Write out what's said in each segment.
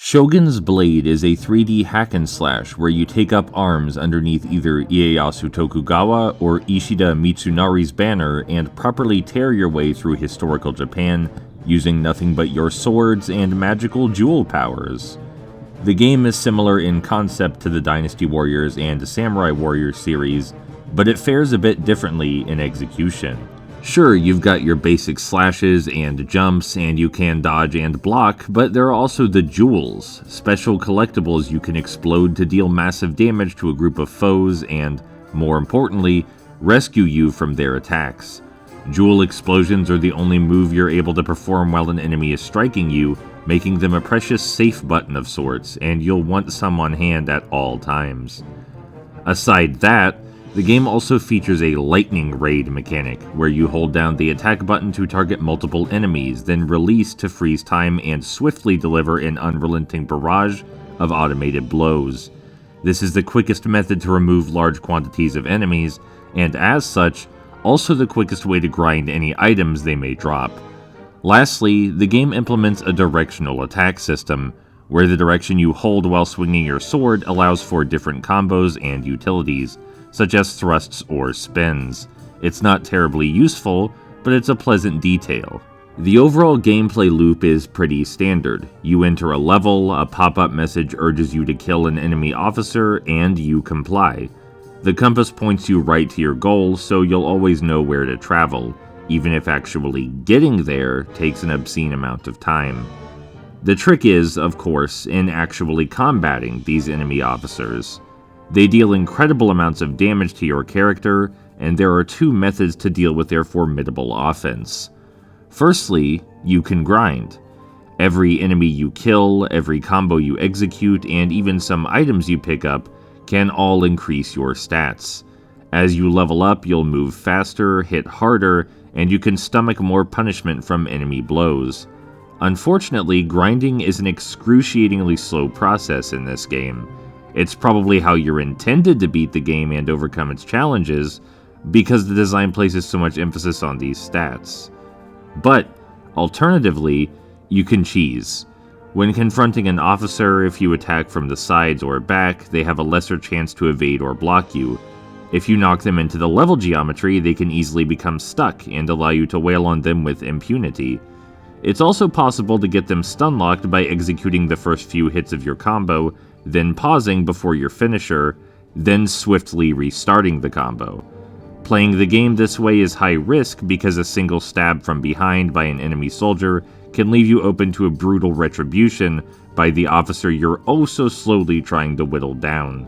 Shogun's Blade is a 3D hack and slash where you take up arms underneath either Ieyasu Tokugawa or Ishida Mitsunari's banner and properly tear your way through historical Japan using nothing but your swords and magical jewel powers. The game is similar in concept to the Dynasty Warriors and Samurai Warriors series, but it fares a bit differently in execution. Sure, you've got your basic slashes and jumps, and you can dodge and block, but there are also the jewels, special collectibles you can explode to deal massive damage to a group of foes and, more importantly, rescue you from their attacks. Jewel explosions are the only move you're able to perform while an enemy is striking you, making them a precious safe button of sorts, and you'll want some on hand at all times. Aside that, the game also features a lightning raid mechanic, where you hold down the attack button to target multiple enemies, then release to freeze time and swiftly deliver an unrelenting barrage of automated blows. This is the quickest method to remove large quantities of enemies, and as such, also the quickest way to grind any items they may drop. Lastly, the game implements a directional attack system, where the direction you hold while swinging your sword allows for different combos and utilities, such as thrusts or spins. It's not terribly useful, but it's a pleasant detail. The overall gameplay loop is pretty standard. You enter a level, a pop-up message urges you to kill an enemy officer, and you comply. The compass points you right to your goal, so you'll always know where to travel, even if actually getting there takes an obscene amount of time. The trick is, of course, in actually combating these enemy officers. They deal incredible amounts of damage to your character, and there are two methods to deal with their formidable offense. Firstly, you can grind. Every enemy you kill, every combo you execute, and even some items you pick up can all increase your stats. As you level up, you'll move faster, hit harder, and you can stomach more punishment from enemy blows. Unfortunately, grinding is an excruciatingly slow process in this game. It's probably how you're intended to beat the game and overcome its challenges, because the design places so much emphasis on these stats. But, alternatively, you can cheese. When confronting an officer, if you attack from the sides or back, they have a lesser chance to evade or block you. If you knock them into the level geometry, they can easily become stuck and allow you to wail on them with impunity. It's also possible to get them stun-locked by executing the first few hits of your combo, then pausing before your finisher, then swiftly restarting the combo. Playing the game this way is high risk because a single stab from behind by an enemy soldier can leave you open to a brutal retribution by the officer you're oh so slowly trying to whittle down.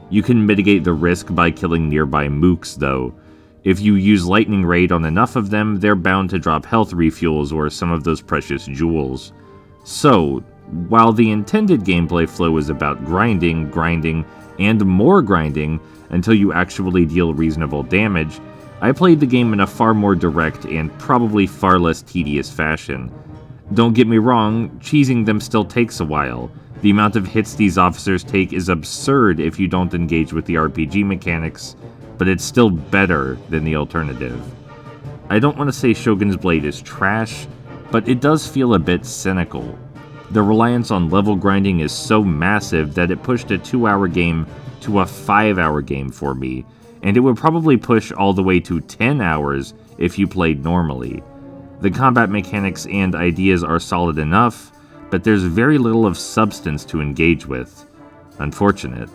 You can mitigate the risk by killing nearby mooks though. If you use Lightning Raid on enough of them, they're bound to drop health refuels or some of those precious jewels. So, while the intended gameplay flow is about grinding, and more grinding until you actually deal reasonable damage, I played the game in a far more direct and probably far less tedious fashion. Don't get me wrong, cheesing them still takes a while. The amount of hits these officers take is absurd if you don't engage with the RPG mechanics, but it's still better than the alternative. I don't want to say Shogun's Blade is trash, but it does feel a bit cynical. The reliance on level grinding is so massive that it pushed a 2-hour game to a 5-hour game for me, and it would probably push all the way to 10 hours if you played normally. The combat mechanics and ideas are solid enough, but there's very little of substance to engage with. Unfortunate.